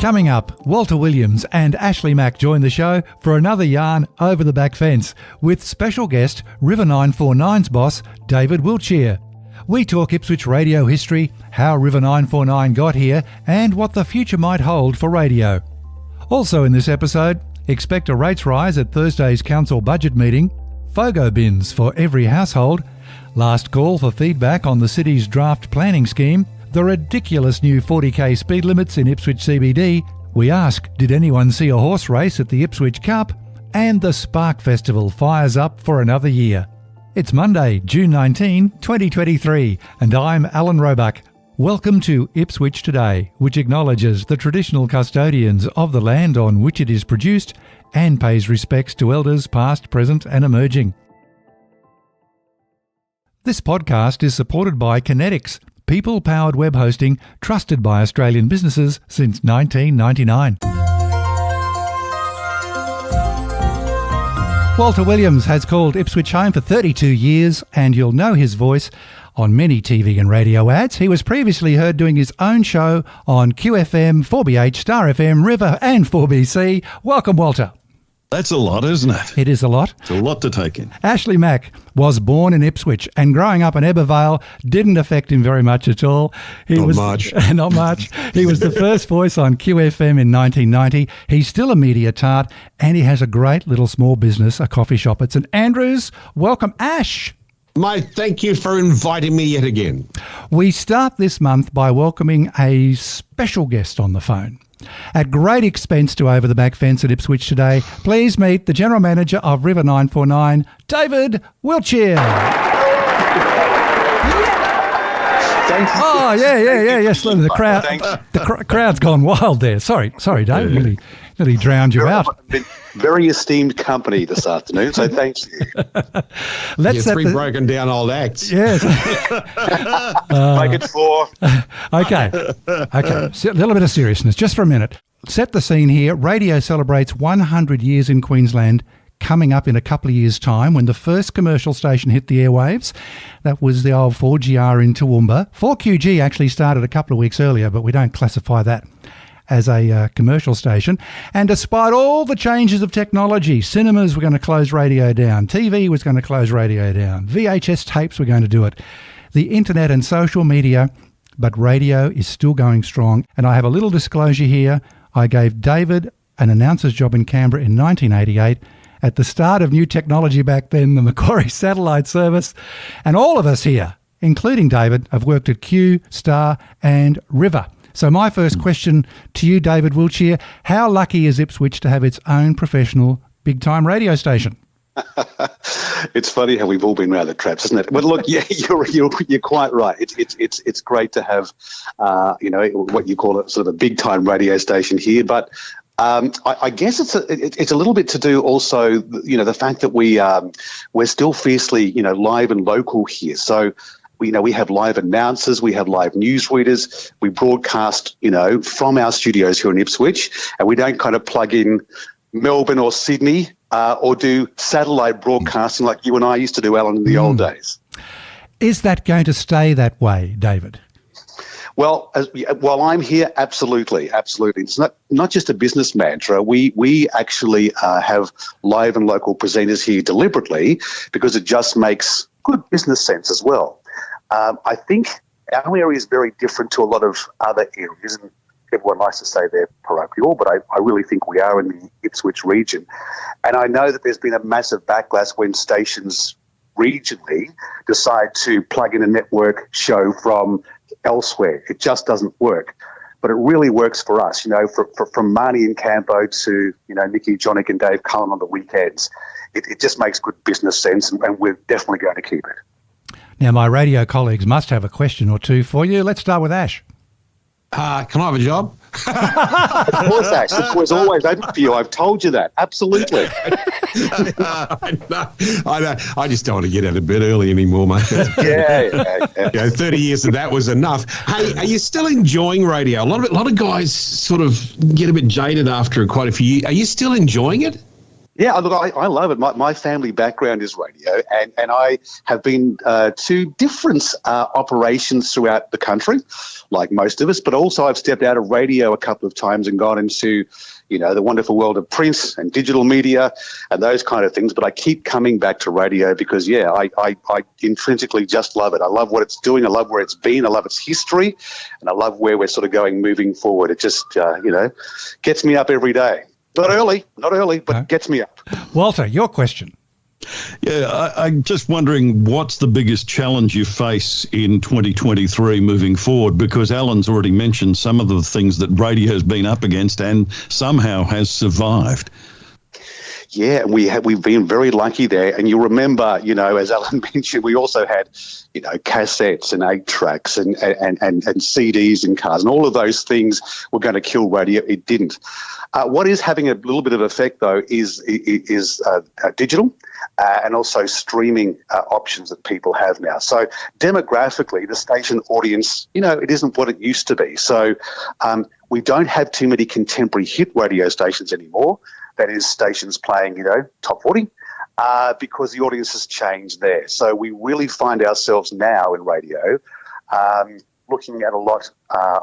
Coming up, Walter Williams and Ashleigh Mac join the show for another yarn over the back fence with special guest River 949's boss, David Wiltshire. We talk Ipswich radio history, how River 949 got here, and what the future might hold for radio. Also in this episode, expect a rates rise at Thursday's council budget meeting, FOGO bins for every household, last call for feedback on the city's draft planning scheme, the ridiculous new 40k speed limits in Ipswich CBD, we ask, did anyone see a horse race at the Ipswich Cup? And the Spark Festival fires up for another year. It's Monday, June 19, 2023, and I'm Alan Roebuck. Welcome to Ipswich Today, which acknowledges the traditional custodians of the land on which it is produced and pays respects to elders past, present and emerging. This podcast is supported by Kinetics, people-powered web hosting trusted by Australian businesses since 1999. Walter Williams has called Ipswich home for 32 years, and you'll know his voice on many TV and radio ads. He was previously heard doing his own show on QFM, 4BH, Star FM, River and 4BC. Welcome, Walter. That's a lot, isn't it? It is a lot. It's a lot to take in. Ashleigh Mac was born in Ipswich, and growing up in Ebbw didn't affect him very much at all. Not much. Not much. He was the first voice on QFM in 1990. He's still a media tart, and he has a great little small business, a coffee shop at St Andrews. Welcome, Ash. Mate, thank you for inviting me yet again. We start this month by welcoming a special guest on the phone. At great expense to Over the Back Fence at Ipswich Today, please meet the General Manager of River 949, David Wiltshire. Oh, yes. The crowd's gone wild there. Sorry, Dave. Nearly drowned you out. Very esteemed company this afternoon, so thank you. Let's three broken down old acts. Yes. Make it four. Okay. A little bit of seriousness, just for a minute. Set the scene here. Radio celebrates 100 years in Queensland, coming up in a couple of years' time when the first commercial station hit the airwaves. That was the old 4GR in Toowoomba. 4QG actually started a couple of weeks earlier, but we don't classify that as a commercial station. And despite all the changes of technology, cinemas were going to close radio down, TV was going to close radio down, VHS tapes were going to do it, the internet and social media, but radio is still going strong. And I have a little disclosure here. I gave David an announcer's job in Canberra in 1988 at the start of new technology back then, the Macquarie satellite service. And all of us here, including David, have worked at Q, Star and River. So my first question to you, David Wiltshire, how lucky is Ipswich to have its own professional big-time radio station? It's funny how we've all been round the traps, isn't it? But look, yeah, you're quite right. It's great to have, what you call it, sort of a big-time radio station here. But I guess it's a little bit to do also, the fact that we're still fiercely, live and local here. So, we have live announcers, we have live newsreaders, we broadcast, from our studios here in Ipswich, and we don't kind of plug in Melbourne or Sydney or do satellite broadcasting like you and I used to do, Alan, in the old days. Is that going to stay that way, David? Well, while I'm here, absolutely. It's not just a business mantra. We actually have live and local presenters here deliberately because it just makes good business sense as well. I think our area is very different to a lot of other areas, and everyone likes to say they're parochial, but I really think we are in the Ipswich region. And I know that there's been a massive backlash when stations regionally decide to plug in a network show from elsewhere. It just doesn't work. But it really works for us, from Marnie and Campo to, Nikki, Jonik and Dave Cullen on the weekends. It just makes good business sense, and we're definitely going to keep it. Now, my radio colleagues must have a question or two for you. Let's start with Ash. Can I have a job? Of course, Ash. The door's always open for you. I've told you that. Absolutely. I know. I just don't want to get out of bed early anymore, mate. Yeah. 30 years of that was enough. Hey, are you still enjoying radio? A lot of guys sort of get a bit jaded after quite a few years. Are you still enjoying it? Yeah, look, I love it. My family background is radio, and I have been to different operations throughout the country, like most of us, but also I've stepped out of radio a couple of times and gone into, the wonderful world of print and digital media and those kind of things. But I keep coming back to radio because, I intrinsically just love it. I love what it's doing. I love where it's been. I love its history, and I love where we're sort of going moving forward. It just, gets me up every day. Not early, but gets me up. Walter, your question. Yeah, I'm just wondering what's the biggest challenge you face in 2023 moving forward? Because Alan's already mentioned some of the things that radio's been up against and somehow has survived. Yeah, we've been very lucky there. And you remember, as Alan mentioned, we also had, cassettes and 8-tracks and CDs in cars, and all of those things were going to kill radio. It didn't. What is having a little bit of effect, though, is digital and also streaming options that people have now. So demographically, the station audience, it isn't what it used to be. So we don't have too many contemporary hit radio stations anymore. That is stations playing, top 40, because the audience has changed there. So we really find ourselves now in radio looking at a lot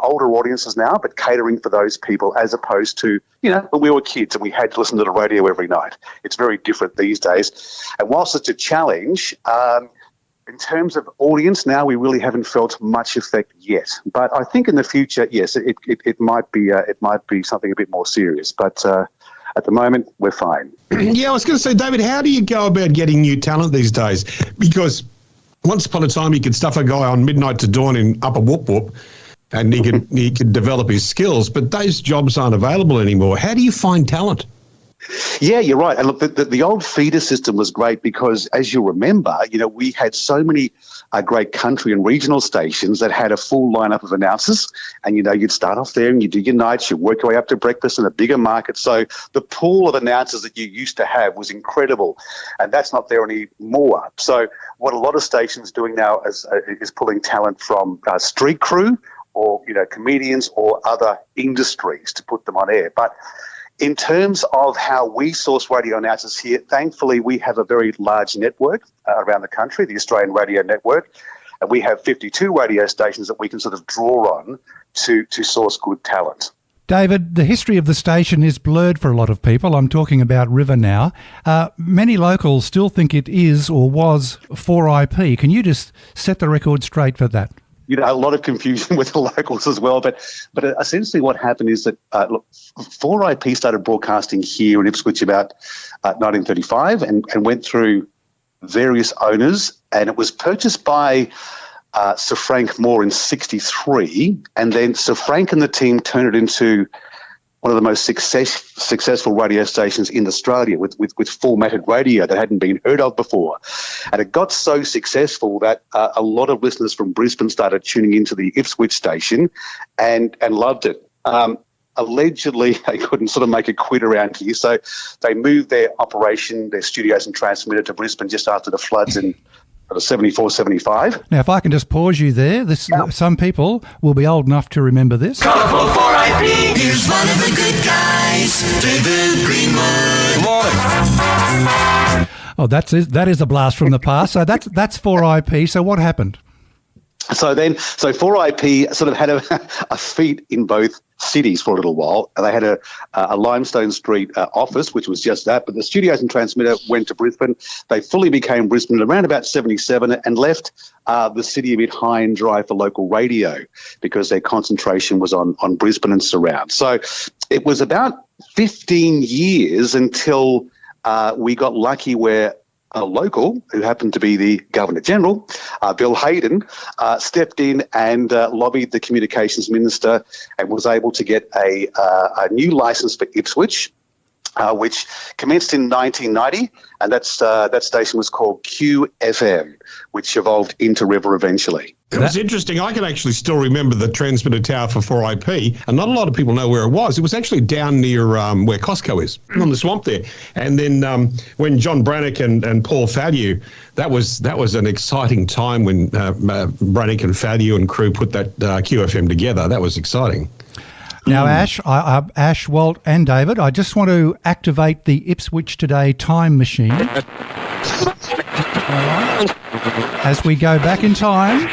older audiences now, but catering for those people as opposed to, when we were kids and we had to listen to the radio every night. It's very different these days. And whilst it's a challenge, in terms of audience now, we really haven't felt much effect yet. But I think in the future, yes, it might be something a bit more serious. But at the moment, we're fine. Yeah, I was going to say, David, how do you go about getting new talent these days? Because once upon a time, you could stuff a guy on midnight to dawn in Upper Whoop Whoop, and he could develop his skills. But those jobs aren't available anymore. How do you find talent? Yeah, you're right. And look, the old feeder system was great because, as you remember, we had so many great country and regional stations that had a full lineup of announcers. And, you'd start off there and you do your nights, you work your way up to breakfast in a bigger market. So the pool of announcers that you used to have was incredible. And that's not there anymore. So what a lot of stations doing now is pulling talent from street crew or, comedians or other industries to put them on air. But in terms of how we source radio announcers here, thankfully we have a very large network around the country, the Australian Radio Network, and we have 52 radio stations that we can sort of draw on to source good talent. David, the history of the station is blurred for a lot of people. I'm talking about River now. Many locals still think it is or was 4IP. Can you just set the record straight for that? A lot of confusion with the locals as well. But essentially what happened is that 4IP started broadcasting here in Ipswich about 1935 and went through various owners, and it was purchased by Sir Frank Moore in 1963, and then Sir Frank and the team turned it into one of the most successful radio stations in Australia with formatted radio that hadn't been heard of before. And it got so successful that a lot of listeners from Brisbane started tuning into the Ipswich station and loved it. Allegedly, they couldn't sort of make a quid around here, so they moved their operation, their studios and transmitter to Brisbane just after the floods in 74, 75. Now, if I can just pause you there, some people will be old enough to remember this. Colourful 4IP, here's one of the good guys, David Greenwood. Morning. Oh, that is a blast from the past. So that's 4IP. So what happened? So 4IP sort of had a feet in both cities for a little while. And they had a Limestone Street office, which was just that. But the studios and transmitter went to Brisbane. They fully became Brisbane around about 77 and left the city a bit high and dry for local radio because their concentration was on Brisbane and surround. So it was about 15 years until we got lucky where a local, who happened to be the Governor-General, Bill Hayden, stepped in and lobbied the Communications Minister and was able to get a new licence for Ipswich, which commenced in 1990, and that station was called QFM, which evolved into River eventually. It was interesting. I can actually still remember the transmitter tower for 4IP, and not a lot of people know where it was. It was actually down near where Costco is, on the swamp there. And then when John Brannock and Paul Fallew, that was an exciting time when Brannock and Fallew and crew put that QFM together. That was exciting. Now, Ash, Walt and David, I just want to activate the Ipswich Today time machine. All right. As we go back in time,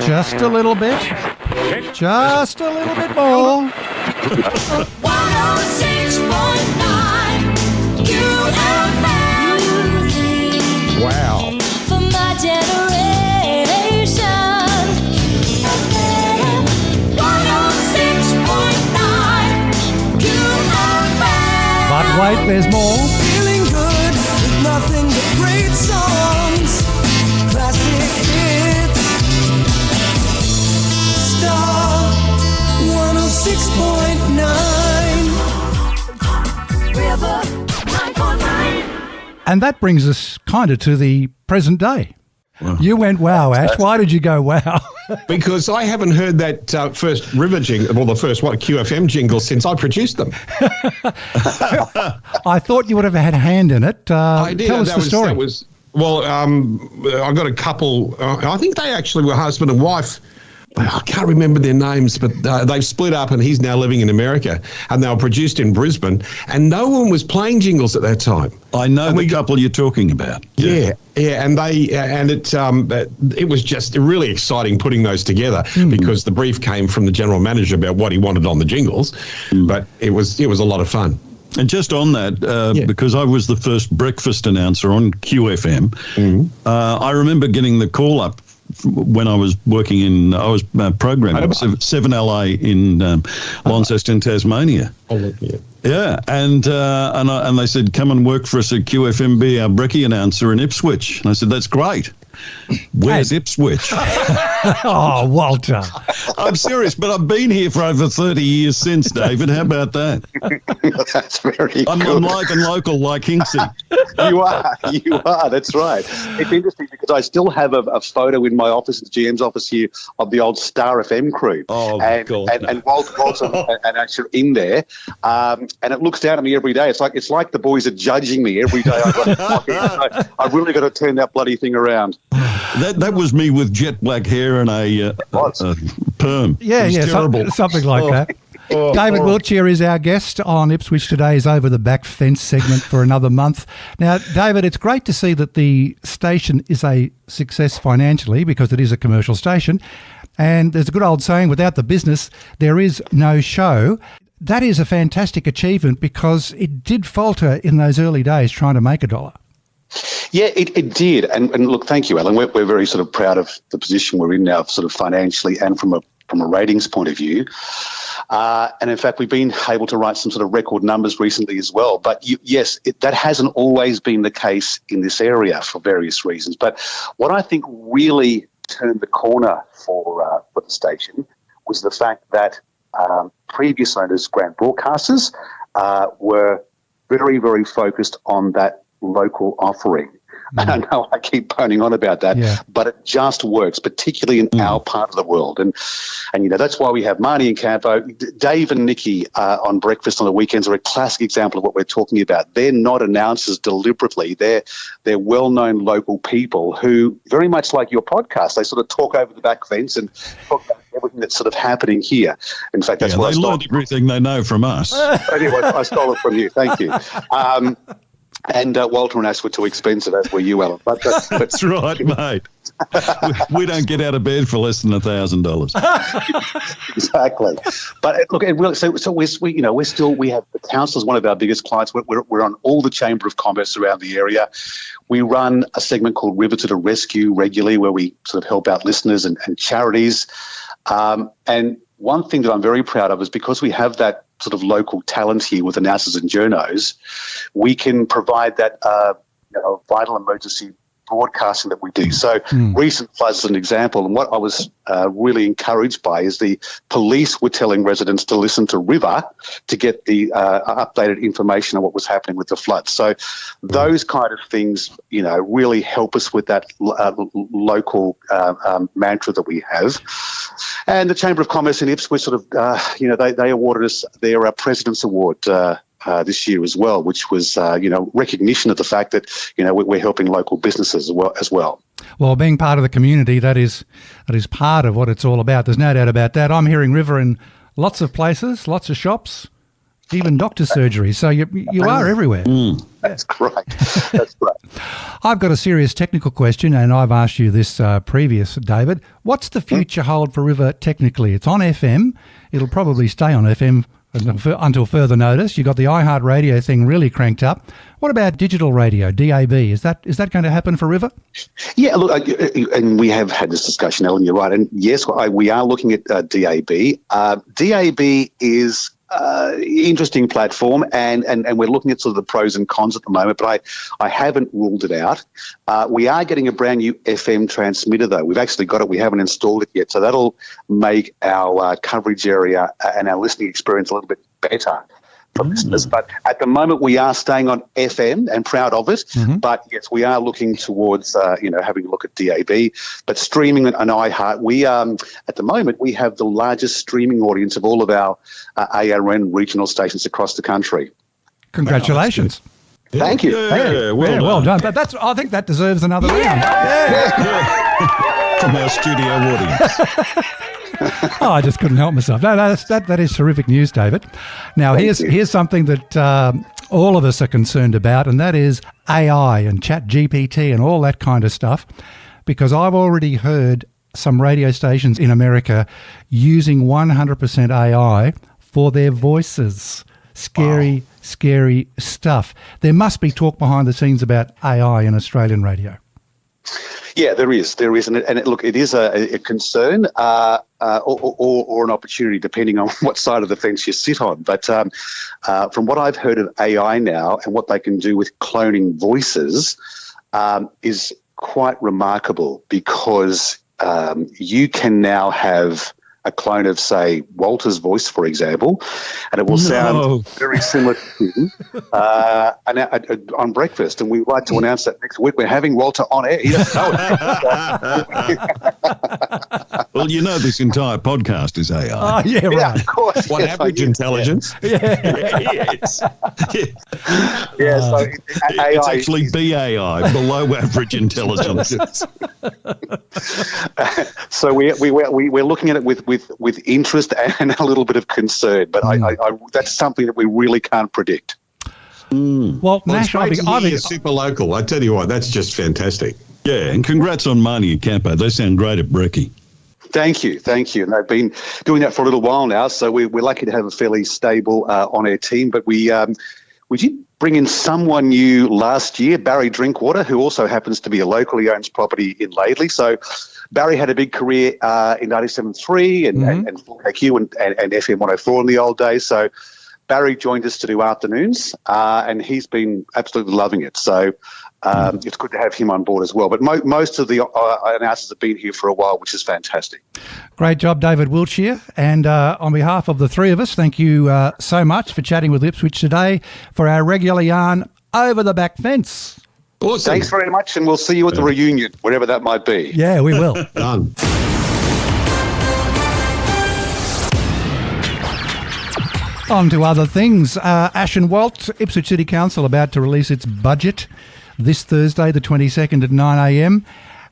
just a little bit more. 106.9 QFM. Wow. For my generation. FM 106.9 QFM. But wait, there's more. Feeling good with nothing but great songs, classic hits. Star 106.9. River 9.9. And that brings us kind of to the present day. You went, wow, Ash. Why did you go, wow? Because I haven't heard that first River jingle, or the first QFM jingle since I produced them. I thought you would have had a hand in it. I did. Tell us the story. I got a couple. I think they actually were husband and wife. I can't remember their names, but they've split up and he's now living in America. And they were produced in Brisbane, and no one was playing jingles at that time. I know the couple you're talking about. Yeah, and it was just really exciting putting those together because the brief came from the general manager about what he wanted on the jingles, but it was a lot of fun. And just on that, because I was the first breakfast announcer on QFM, I remember getting the call up when I was working I was programming 7LA in Launceston, Tasmania. Yeah, and they said, come and work for us at QFM, be our brekkie announcer in Ipswich. And I said, that's great. Where's Ipswich? Oh, Walter. I'm serious, but I've been here for over 30 years since, David. How about that? That's very I'm good. like and local like Hinksey. You are. That's right. It's interesting because I still have a photo in my office, the GM's office here, of the old Star FM crew. Oh, and, God. And Walter and Ash are in there. And it looks down at me every day. It's like the boys are judging me every day. I've really got to turn that bloody thing around. That was me with jet black hair and a perm. Yeah, something like that. David Wiltshire is our guest on Ipswich Today's Over the Back Fence segment for another month. Now, David, it's great to see that the station is a success financially because it is a commercial station. And there's a good old saying, without the business, there is no show. That is a fantastic achievement because it did falter in those early days trying to make a dollar. Yeah, it did. And look, thank you, Alan. We're very sort of proud of the position we're in now, sort of financially and from a ratings point of view. And in fact, we've been able to write some sort of record numbers recently as well. But yes, that hasn't always been the case in this area for various reasons. But what I think really turned the corner for the station was the fact that previous owners, Grant Broadcasters, were very, very focused on that local offering. And I know I keep boning on about that, but it just works, particularly in our part of the world. And that's why we have Marnie and Campo. Dave and Nikki on breakfast on the weekends are a classic example of what we're talking about. They're not announcers deliberately. They're well-known local people who, very much like your podcast, they sort of talk over the back fence and talk about everything that's sort of happening here. In fact, that's what they learned everything they know from us. Anyway, I stole it from you. Thank you. And Walter and Ash were too expensive, as were you, Alan. But that's right, mate. we don't get out of bed for less than $1,000. Exactly. But look, it really, so we have the council as one of our biggest clients. We're on all the Chamber of Commerce around the area. We run a segment called River to the Rescue regularly, where we sort of help out listeners and charities. And one thing that I'm very proud of is because we have that sort of local talent here with announcers and journos, we can provide that vital emergency broadcasting that we do. So recent floods is an example, and what I was really encouraged by is the police were telling residents to listen to River to get the updated information on what was happening with the floods. So those kind of things, really help us with that local mantra that we have. And the Chamber of Commerce in Ipswich sort of, they awarded us their President's Award this year as well, which was, recognition of the fact that, we're helping local businesses as well. Well, being part of the community, that is part of what it's all about. There's no doubt about that. I'm hearing River in lots of places, lots of shops, even doctor's surgery. So you are everywhere. That's great. That's great. I've got a serious technical question, and I've asked you this previous, David. What's the future hold for River technically? It's on FM. It'll probably stay on FM until further notice. You've got the iHeartRadio thing really cranked up. What about digital radio, DAB? Is that going to happen for River? Yeah, look, and we have had this discussion, Ellen, you're right. And yes, we are looking at DAB. DAB is interesting platform, and we're looking at sort of the pros and cons at the moment, but I haven't ruled it out. We are getting a brand new FM transmitter, though. We've actually got it. We haven't installed it yet, so that'll make our coverage area and our listening experience a little bit better for listeners. But at the moment, we are staying on FM and proud of it. But yes, we are looking towards having a look at DAB. But streaming and iHeart, we at the moment we have the largest streaming audience of all of our ARN regional stations across the country. Congratulations! Thank you. Yeah, well done. I think that deserves another round. From our studio audience. I just couldn't help myself. No, that is terrific news, David. Now, here's something that all of us are concerned about, and that is AI and Chat GPT and all that kind of stuff, because I've already heard some radio stations in America using 100% AI for their voices. Scary stuff. There must be talk behind the scenes about AI in Australian radio. Yeah, there is, and look, it is a concern or an opportunity, depending on what side of the fence you sit on. But from what I've heard of AI now and what they can do with cloning voices is quite remarkable, because you can now have a clone of, say, Walter's voice, for example, and it will sound very similar to him on breakfast. And we'd like to announce that next week we're having Walter on air. He doesn't know it. Well, this entire podcast is AI. Oh, yeah, right. Yeah, of course. What average intelligence? Yes. Yeah, so AI it's actually BAI, below average intelligence. So we're looking at it with interest and a little bit of concern, but I that's something that we really can't predict. Well, Nash, I've been super local. I tell you what, that's just fantastic. Yeah, and congrats on Marnie and Campo. They sound great at Brekkie. Thank you. And they've been doing that for a little while now, so we're lucky to have a fairly stable on-air team. But we did bring in someone new last year, Barry Drinkwater, who also happens to be a local. He owns property in Laidley. So Barry had a big career in 97.3 and 4KQ and FM 104 in the old days. So Barry joined us to do afternoons, and he's been absolutely loving it. So it's good to have him on board as well. But most of the announcers have been here for a while, which is fantastic. Great job, David Wiltshire. And on behalf of the three of us, thank you so much for chatting with Ipswich today for our regular yarn over the back fence. Awesome. Thanks very much, and we'll see you at the reunion, wherever that might be. Yeah, we will. Done. On to other things. Ash and Walt, Ipswich City Council, about to release its budget this Thursday, the 22nd at 9am.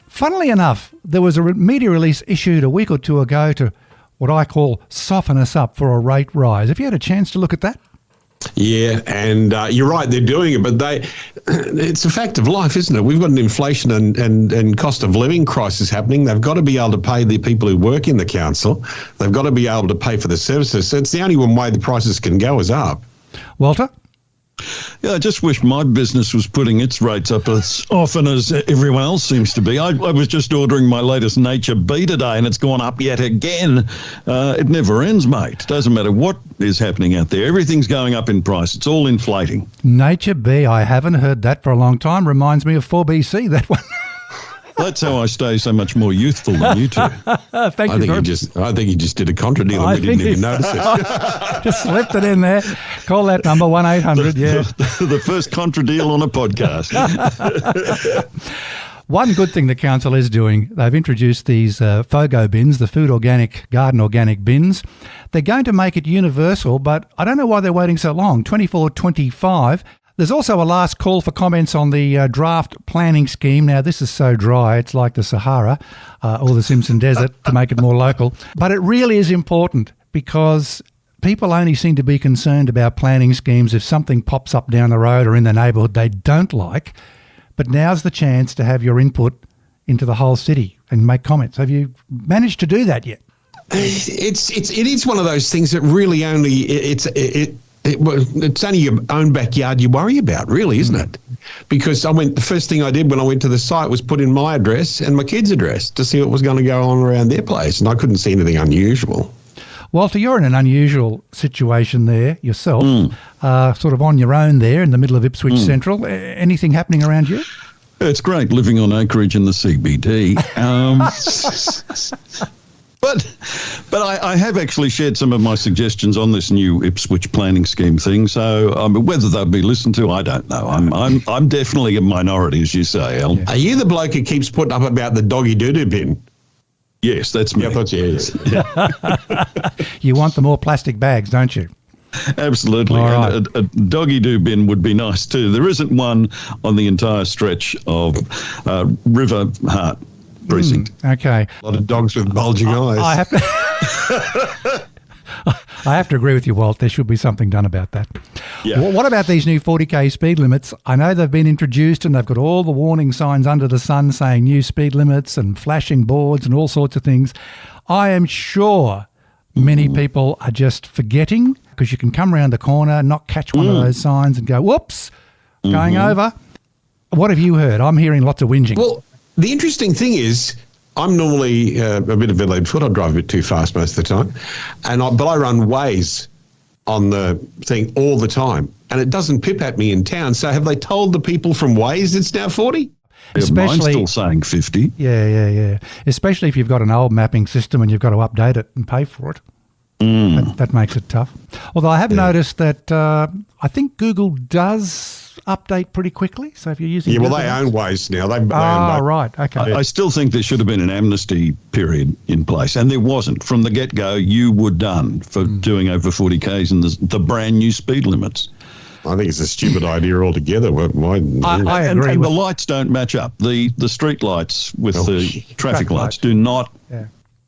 Funnily enough, there was a media release issued a week or two ago to what I call soften us up for a rate rise. Have you had a chance to look at that? Yeah, and you're right, they're doing it, but it's a fact of life, isn't it? We've got an inflation and cost of living crisis happening. They've got to be able to pay the people who work in the council. They've got to be able to pay for the services. So it's the only one way the prices can go is up. Walter? Yeah, I just wish my business was putting its rates up as often as everyone else seems to be. I was just ordering my latest Nature Bee today, and it's gone up yet again. It never ends, mate. Doesn't matter what is happening out there. Everything's going up in price. It's all inflating. Nature Bee, I haven't heard that for a long time. Reminds me of 4BC, that one. That's how I stay so much more youthful than you two. I think he just did a contra deal and we didn't even notice it. Just slipped it in there. Call that number 1-800. Yeah, the first contra deal on a podcast. One good thing the council is doing, they've introduced these FOGO bins, the food organic, garden organic bins. They're going to make it universal, but I don't know why they're waiting so long. 24.25. There's also a last call for comments on the draft planning scheme. Now, this is so dry, it's like the Sahara or the Simpson Desert to make it more local. But it really is important. because people only seem to be concerned about planning schemes if something pops up down the road or in the neighbourhood they don't like. But now's the chance to have your input into the whole city and make comments. Have you managed to do that yet? It is one of those things that really only it's only your own backyard you worry about, really, isn't it? Because the first thing I did when I went to the site was put in my address and my kids' address to see what was going to go on around their place, and I couldn't see anything unusual. Walter, you're in an unusual situation there yourself, sort of on your own there in the middle of Ipswich Central. Anything happening around you? It's great living on acreage in the CBD. But I have actually shared some of my suggestions on this new Ipswich planning scheme thing. So whether they'll be listened to, I don't know. I'm definitely a minority, as you say, Al. Are you the bloke who keeps putting up about the doggy doo-doo bin? Yes, that's me. Yeah, I thought you were. You want the more plastic bags, don't you? Absolutely. All right. And a doggy doo bin would be nice too. There isn't one on the entire stretch of River Hart precinct. Okay. A lot of dogs with bulging eyes. I have to agree with you, Walt. There should be something done about that. Yeah. What about these new 40k speed limits? I know they've been introduced and they've got all the warning signs under the sun saying new speed limits and flashing boards and all sorts of things. I am sure many people are just forgetting because you can come around the corner, not catch one of those signs and go, whoops, going over. What have you heard? I'm hearing lots of whinging. Well, the interesting thing is, I'm normally a bit of a lead foot. I drive a bit too fast most of the time, but I run Waze on the thing all the time, and it doesn't pip at me in town. So have they told the people from Waze it's now 40? Mine's still saying 50. Yeah. Especially if you've got an old mapping system and you've got to update it and pay for it. That makes it tough. Although I have noticed that I think Google does update pretty quickly. So if you're using Google, they own Waze now. They own right. Okay. I still think there should have been an amnesty period in place, and there wasn't. From the get-go, you were done for doing over 40 Ks and the brand new speed limits. I think it's a stupid idea altogether. I agree. And the lights don't match up. The street lights with the traffic lights do not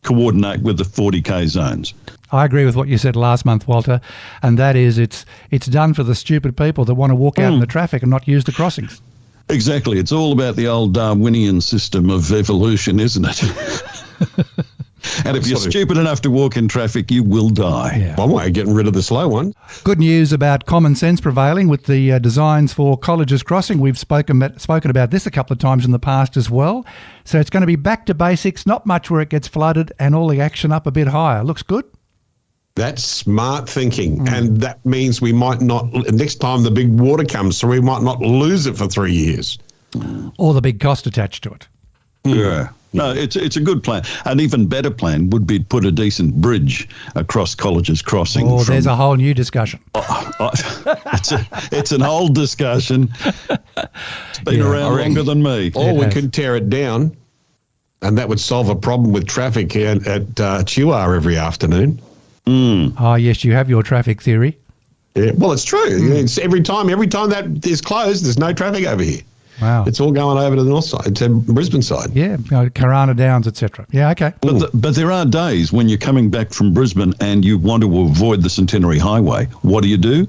coordinate with the 40k zones. I agree with what you said last month, Walter, and that is it's done for the stupid people that want to walk out in the traffic and not use the crossings. Exactly. It's all about the old Darwinian system of evolution, isn't it? And if you're stupid enough to walk in traffic, you will die. Yeah. One way of getting rid of the slow one. Good news about common sense prevailing with the designs for Colleges Crossing. We've spoken about this a couple of times in the past as well. So it's going to be back to basics, not much where it gets flooded, and all the action up a bit higher. Looks good. That's smart thinking. And that means we might not, next time the big water comes through, we might not lose it for 3 years. Or the big cost attached to it. Yeah. No, it's a good plan. An even better plan would be to put a decent bridge across Colleges Crossing. Oh, there's a whole new discussion. It's an old discussion. It's been around longer than me. Or we could tear it down, and that would solve a problem with traffic at Tuar every afternoon. Oh, yes, you have your traffic theory. Yeah, well, it's true. It's every time that is closed, there's no traffic over here. Wow. It's all going over to the north side, to Brisbane side. Yeah, Karana Downs, etc. Yeah, okay. But there are days when you're coming back from Brisbane and you want to avoid the Centenary Highway. What do?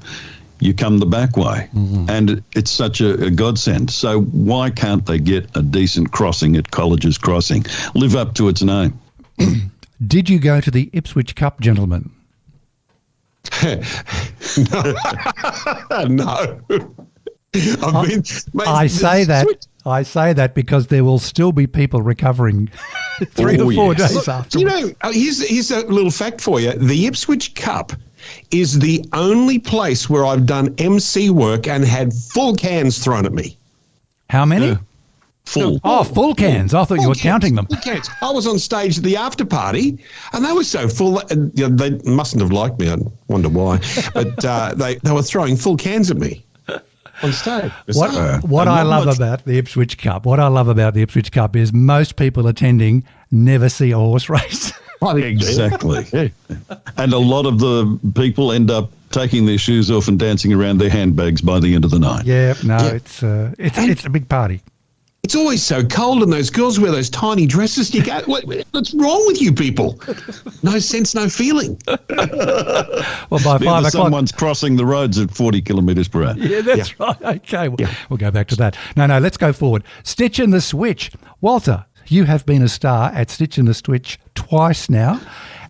You come the back way. And it's such a godsend. So why can't they get a decent crossing at Colleges Crossing? Live up to its name. Did you go to the Ipswich Cup, gentlemen? No. I say that because there will still be people recovering 3 or 4 days after. You know, here's a little fact for you. The Ipswich Cup is the only place where I've done MC work and had full cans thrown at me. How many? Full. Oh, full cans. I thought you were counting them. Full cans. I was on stage at the after party, and they were so full. They mustn't have liked me. I wonder why. But they were throwing full cans at me on stage. What I love about the Ipswich Cup is most people attending never see a horse race. Exactly. And a lot of the people end up taking their shoes off and dancing around their handbags by the end of the night. Yeah, no, it's a big party. It's always so cold, and those girls wear those tiny dresses. You go, what's wrong with you people? No sense, no feeling. Well, by 5 o'clock, someone's crossing the roads at 40 kilometres per hour. Yeah, that's right. Okay, we'll go back to that. No, let's go forward. Stitch and the Switch. Walter, you have been a star at Stitch and the Switch twice now,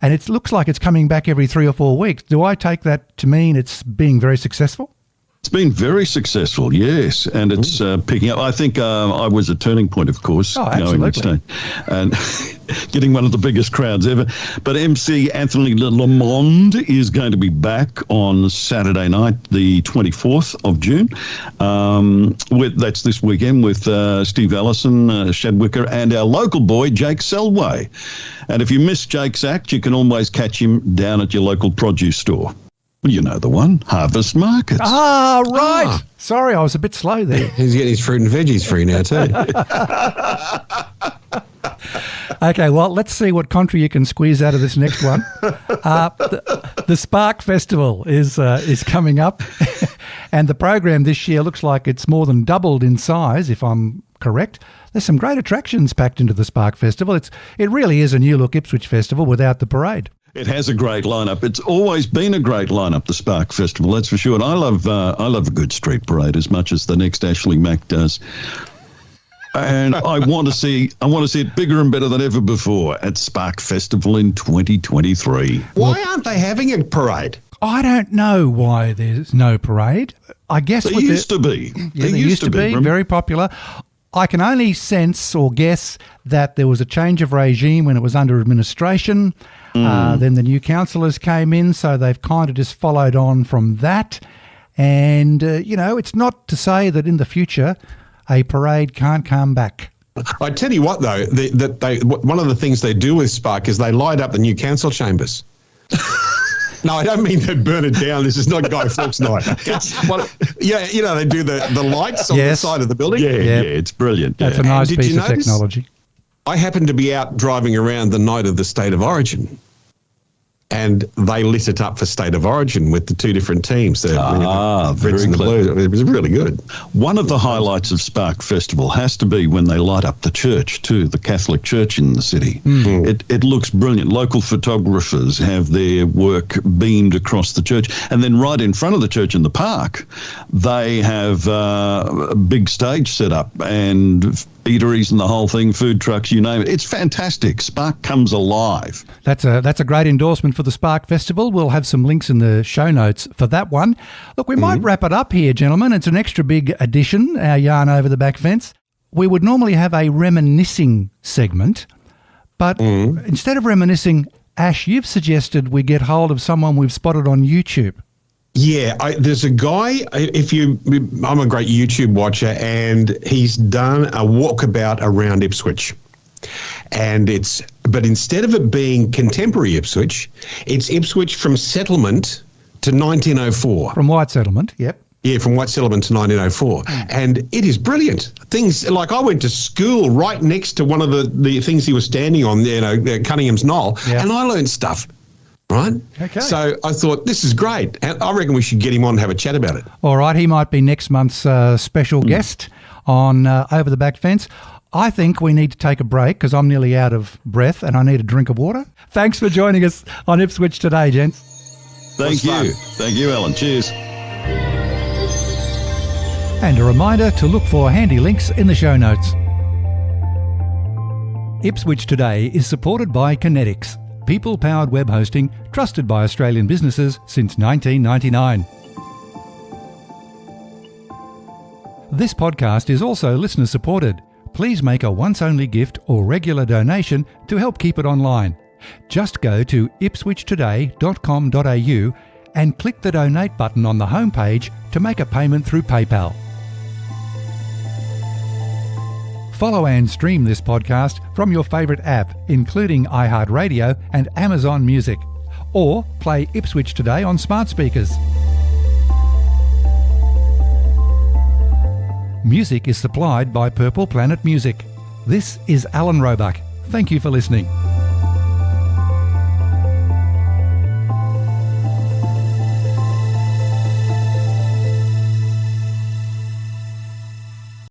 and it looks like it's coming back every 3 or 4 weeks. Do I take that to mean it's being very successful? It's been very successful, yes, and it's picking up. I think I was a turning point, of course, absolutely, and getting one of the biggest crowds ever. But MC Anthony Lamond is going to be back on Saturday night, the 24th of June. That's this weekend with Steve Allison, Shadwicker, and our local boy, Jake Selway. And if you miss Jake's act, you can always catch him down at your local produce store. Well, you know the one, Harvest Markets. Ah, right. Sorry, I was a bit slow there. He's getting his fruit and veggies free now too. Okay, well, let's see what contra you can squeeze out of this next one. The Spark Festival is coming up, and the program this year looks like it's more than doubled in size, if I'm correct. There's some great attractions packed into the Spark Festival. It really is a new look Ipswich festival without the parade. It has a great lineup. It's always been a great lineup, the Spark Festival, that's for sure. And I love a good street parade as much as the next Ashleigh Mac does. And I want to see it bigger and better than ever before at Spark Festival in 2023. Why aren't they having a parade? I don't know why there's no parade. I guess There used to be. Yeah, there used to be. remember? Very popular. I can only sense or guess that there was a change of regime when it was under administration. Then the new councillors came in, so they've kind of just followed on from that. And, it's not to say that in the future a parade can't come back. I tell you what, though, one of the things they do with Spark is they light up the new council chambers. No, I don't mean they burn it down. This is not Guy Fawkes night. They do the lights on the side of the building. Yeah, it's brilliant. That's a nice piece of technology. I happened to be out driving around the night of the State of Origin, and they lit it up for State of Origin with the two different teams, the Reds and the Blues. It was really good. One of the highlights of Spark Festival has to be when they light up the church too, the Catholic church in the city. It looks brilliant. Local photographers have their work beamed across the church, and then right in front of the church in the park, they have a big stage set up and eateries and the whole thing, food trucks, you name it. It's fantastic. Spark comes alive. That's a great endorsement for the Spark Festival. We'll have some links in the show notes for that one. Look, we might wrap it up here, gentlemen. It's an extra big addition, our yarn over the back fence. We would normally have a reminiscing segment, but instead of reminiscing, Ash, you've suggested we get hold of someone we've spotted on YouTube. Yeah, there's a guy, I'm a great YouTube watcher, and he's done a walkabout around Ipswich. But instead of it being contemporary Ipswich, it's Ipswich from settlement to 1904. From White Settlement, yep. Yeah, from White Settlement to 1904. And it is brilliant. Things like I went to school right next to one of the things he was standing on, Cunningham's Knoll, and I learned stuff. Right? Okay. So I thought, this is great. And I reckon we should get him on and have a chat about it. All right. He might be next month's special guest on Over the Back Fence. I think we need to take a break because I'm nearly out of breath and I need a drink of water. Thanks for joining us on Ipswich Today, gents. Thank you. Thank you, Alan. Cheers. And a reminder to look for handy links in the show notes. Ipswich Today is supported by Kinetics, people-powered web hosting trusted by Australian businesses since 1999. This podcast is also listener-supported. Please make a once-only gift or regular donation to help keep it online. Just go to ipswichtoday.com.au and click the donate button on the homepage to make a payment through PayPal. Follow and stream this podcast from your favourite app, including iHeartRadio and Amazon Music, or play Ipswich Today on smart speakers. Music is supplied by Purple Planet Music. This is Alan Roebuck. Thank you for listening.